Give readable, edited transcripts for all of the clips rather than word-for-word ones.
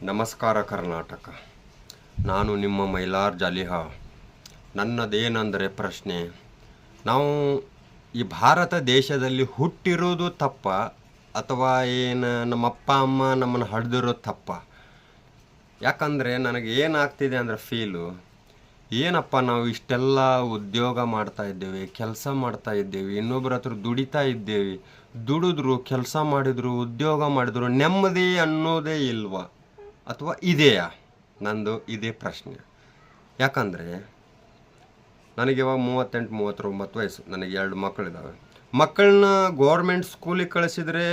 ನಮಸ್ಕಾರ ಕರ್ನಾಟಕ. ನಾನು ನಿಮ್ಮ ಮೈಲಾರ್ ಜಾಲಿಹಾ. ನನ್ನದೇನೆಂದರೆ ಪ್ರಶ್ನೆ, ನಾವು ಈ ಭಾರತ ದೇಶದಲ್ಲಿ ಹುಟ್ಟಿರೋದು ತಪ್ಪ ಅಥವಾ ಏನು ನಮ್ಮ ಅಪ್ಪ ಅಮ್ಮ ನಮ್ಮನ್ನು ಹಡ್ದಿರೋದು ತಪ್ಪ? ಯಾಕಂದರೆ ನನಗೆ ಏನಾಗ್ತಿದೆ ಅಂದರೆ ಫೀಲು, ಏನಪ್ಪ ನಾವು ಇಷ್ಟೆಲ್ಲ ಉದ್ಯೋಗ ಮಾಡ್ತಾ ಇದ್ದೇವೆ, ಕೆಲಸ ಮಾಡ್ತಾ ಇದ್ದೇವೆ, ಇನ್ನೊಬ್ಬರ ಹತ್ರ ದುಡಿತಾ ಇದ್ದೇವೆ, ದುಡಿದ್ರು ಕೆಲಸ ಮಾಡಿದ್ರು ಉದ್ಯೋಗ ಮಾಡಿದ್ರು ನೆಮ್ಮದಿ ಅನ್ನೋದೇ ಇಲ್ವಾ ಅಥವಾ ಇದೆಯಾ? ನಂದು ಇದೇ ಪ್ರಶ್ನೆ. ಯಾಕಂದರೆ ನನಗಿವಾಗ 38-39 ವಯಸ್ಸು, ನನಗೆ 2 ಮಕ್ಕಳಿದ್ದಾವೆ. ಮಕ್ಕಳನ್ನ ಗೋರ್ಮೆಂಟ್ ಸ್ಕೂಲಿಗೆ ಕಳಿಸಿದರೆ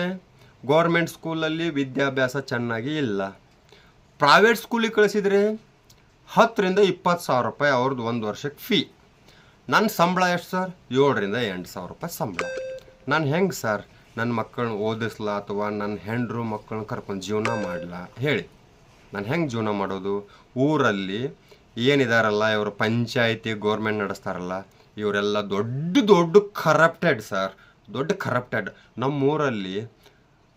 ಗೋರ್ಮೆಂಟ್ ಸ್ಕೂಲಲ್ಲಿ ವಿದ್ಯಾಭ್ಯಾಸ ಚೆನ್ನಾಗಿ ಇಲ್ಲ. ಪ್ರೈವೇಟ್ ಸ್ಕೂಲಿಗೆ ಕಳಿಸಿದರೆ 10,000-20,000 ರೂಪಾಯಿ ಅವ್ರದ್ದು 1 ವರ್ಷಕ್ಕೆ ಫೀ. ನನ್ನ ಸಂಬಳ ಎಷ್ಟು ಸರ್? 7,000-8,000 ರೂಪಾಯಿ ಸಂಬಳ. ನಾನು ಹೆಂಗೆ ಸರ್ ನನ್ನ ಮಕ್ಕಳನ್ನ ಓದಿಸ್ಲಾ ಅಥವಾ ನನ್ನ ಹೆಂಡ್ರು ಮಕ್ಕಳನ್ನ ಕರ್ಕೊಂಡು ಜೀವನ ಮಾಡಲ ಹೇಳಿ? ನಾನು ಹೆಂಗೆ ಜೀವನ ಮಾಡೋದು? ಊರಲ್ಲಿ ಏನಿದಾರಲ್ಲ ಇವರು ಪಂಚಾಯಿತಿ ಗೋರ್ಮೆಂಟ್ ನಡೆಸ್ತಾರಲ್ಲ, ಇವರೆಲ್ಲ ದೊಡ್ಡ ಕರಪ್ಟೆಡ್ ಸರ್, ದೊಡ್ಡ ಕರಪ್ಟೆಡ್. ನಮ್ಮೂರಲ್ಲಿ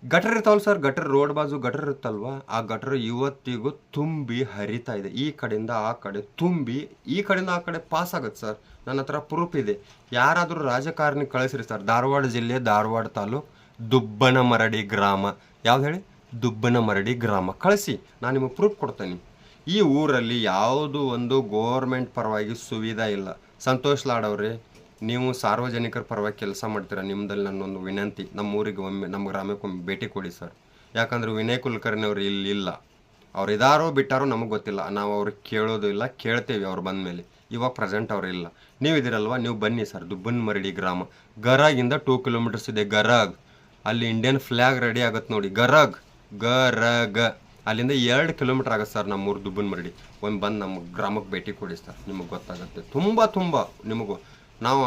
ಗಟರ್ ಇರ್ತಾವಲ್ಲ ಸರ್, ಗಟರ್ ರೋಡ್ ಬಾಜು ಗಟರ್ ಇರುತ್ತಲ್ವ, ಆ ಗಟರ್ ಇವತ್ತಿಗೂ ತುಂಬಿ ಹರಿತಾ ಇದೆ. ಈ ಕಡೆಯಿಂದ ಆ ಕಡೆ ತುಂಬಿ ಈ ಕಡೆಯಿಂದ ಆ ಕಡೆ ಪಾಸ್ ಆಗುತ್ತೆ ಸರ್. ನನ್ನ ಹತ್ರ ಪ್ರೂಫ್ ಇದೆ. ಯಾರಾದರೂ ರಾಜಕಾರಣಿ ಕಳಿಸ್ರಿ ಸರ್. ಧಾರವಾಡ ಜಿಲ್ಲೆ, ಧಾರವಾಡ ತಾಲೂಕು, ದುಬ್ಬನಮರಡಿ ಗ್ರಾಮ. ಯಾವ್ದು ಹೇಳಿ? ದುಬ್ಬನಮರಡಿ ಗ್ರಾಮ. ಕಳಿಸಿ, ನಾನು ನಿಮಗೆ ಪ್ರೂಫ್ ಕೊಡ್ತೇನೆ. ಈ ಊರಲ್ಲಿ ಯಾವುದು ಒಂದು ಗೋರ್ಮೆಂಟ್ ಪರವಾಗಿ ಸುವಿಧಾ ಇಲ್ಲ. ಸಂತೋಷ್ ಲಾಡ್ ಅವರೇ, ನೀವು ಸಾರ್ವಜನಿಕರ ಪರವಾಗಿ ಕೆಲಸ ಮಾಡ್ತೀರಾ, ನಿಮ್ಮದಲ್ಲಿ ನನ್ನೊಂದು ವಿನಂತಿ, ನಮ್ಮ ಊರಿಗೆ ಒಮ್ಮೆ, ನಮ್ಮ ಗ್ರಾಮಕ್ಕೆ ಒಮ್ಮೆ ಭೇಟಿ ಕೊಡಿ ಸರ್. ಯಾಕಂದರೆ ವಿನಯ್ ಕುಲಕರ್ಣಿ ಅವರು ಇಲ್ಲಿ ಇಲ್ಲ. ಅವ್ರು ಇದಾರೋ ಬಿಟ್ಟಾರೋ ನಮಗೆ ಗೊತ್ತಿಲ್ಲ. ನಾವು ಅವ್ರಿಗೆ ಕೇಳೋದು ಇಲ್ಲ, ಕೇಳ್ತೇವೆ ಅವ್ರು ಬಂದ ಮೇಲೆ. ಇವಾಗ ಪ್ರೆಸೆಂಟ್ ಅವ್ರು ಇಲ್ಲ. ನೀವು ಇದ್ದೀರಲ್ವ, ನೀವು ಬನ್ನಿ ಸರ್. ದುಬ್ಬನಮರಡಿ ಗ್ರಾಮ, ಗರಗಿಂದ 2 ಕಿಲೋಮೀಟರ್ಸ್ ಇದೆ. ಗರಗ್, ಅಲ್ಲಿ ಇಂಡಿಯನ್ ಫ್ಲ್ಯಾಗ್ ರೆಡಿ ಆಗುತ್ತೆ ನೋಡಿ. ಗರಗ್ ಅಲ್ಲಿಂದ 2 ಕಿಲೋಮೀಟರ್ ಆಗುತ್ತೆ ಸರ್ ನಮ್ಮೂರು ದುಬ್ಬನಮರಡಿ. ಒಮ್ಮೆ ಬಂದು ನಮ್ಮ ಗ್ರಾಮಕ್ಕೆ ಭೇಟಿ ಕೊಡಿ ಸರ್, ನಿಮಗೆ ಗೊತ್ತಾಗುತ್ತೆ. ತುಂಬ ನಿಮಗೂ ನಾವು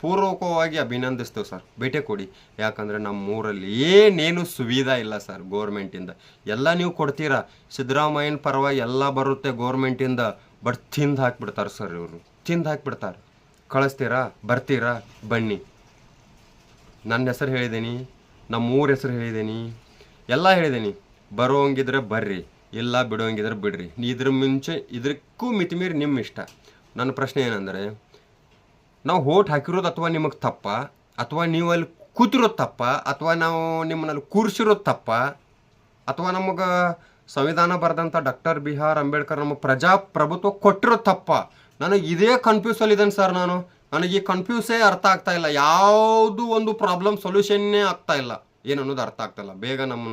ಪೂರ್ವಕವಾಗಿ ಅಭಿನಂದಿಸ್ತೇವೆ ಸರ್. ಭೇಟಿ ಕೊಡಿ. ಯಾಕಂದರೆ ನಮ್ಮೂರಲ್ಲಿ ಏನೇನು ಸುವಿಧಾ ಇಲ್ಲ ಸರ್ ಗೋರ್ಮೆಂಟಿಂದ. ಎಲ್ಲ ನೀವು ಕೊಡ್ತೀರಾ, ಸಿದ್ದರಾಮಯ್ಯನ ಪರವಾಗಿ ಎಲ್ಲ ಬರುತ್ತೆ ಗೋರ್ಮೆಂಟಿಂದ, ಬಟ್ ತಿಂದು ಹಾಕಿಬಿಡ್ತಾರೆ ಸರ್ ಇವರು, ತಿಂದು ಹಾಕಿಬಿಡ್ತಾರೆ. ಕಳಿಸ್ತೀರಾ, ಬರ್ತೀರಾ, ಬನ್ನಿ. ನನ್ನ ಹೆಸರು ಹೇಳಿದ್ದೀನಿ, ನಮ್ಮೂರ ಹೆಸರು ಹೇಳಿದ್ದೀನಿ, ಎಲ್ಲ ಹೇಳಿದ್ದೀನಿ. ಬರೋಂಗಿದ್ರೆ ಬರ್ರಿ, ಇಲ್ಲ ಬಿಡೋಂಗಿದ್ರೆ ಬಿಡ್ರಿ. ಇದ್ರ ಮುಂಚೆ ಇದಕ್ಕೂ ಮಿತಿಮೀರಿ ನಿಮ್ಮ ಇಷ್ಟ. ನನ್ನ ಪ್ರಶ್ನೆ ಏನಂದರೆ, ನಾವು ಓಟ್ ಹಾಕಿರೋದು ಅಥವಾ ನಿಮಗೆ ತಪ್ಪ, ಅಥವಾ ನೀವು ಅಲ್ಲಿ ಕೂತಿರೋದು ತಪ್ಪ, ಅಥವಾ ನಾವು ನಿಮ್ಮನ್ನಲ್ಲಿ ಕೂರಿಸಿರೋದು ತಪ್ಪ, ಅಥವಾ ನಮಗೆ ಸಂವಿಧಾನ ಬರೆದಂಥ ಡಾಕ್ಟರ್ B.R. ಅಂಬೇಡ್ಕರ್ ನಮ್ಮ ಪ್ರಜಾಪ್ರಭುತ್ವ ಕೊಟ್ಟಿರೋದು ತಪ್ಪ? ನನಗೆ ಇದೇ ಕನ್ಫ್ಯೂಸಲ್ಲಿದ್ದೇನೆ ಸರ್. ನನಗೆ ಈ ಕನ್ಫ್ಯೂಸೇ ಅರ್ಥ ಆಗ್ತಾ ಇಲ್ಲ. ಯಾವುದು ಒಂದು ಪ್ರಾಬ್ಲಮ್ ಸೊಲ್ಯೂಷನ್ನೇ ಆಗ್ತಾ ಇಲ್ಲ. ಏನನ್ನೋದು ಅರ್ಥ ಆಗ್ತಾ ಇಲ್ಲ. ಬೇಗ ನಮ್ಮ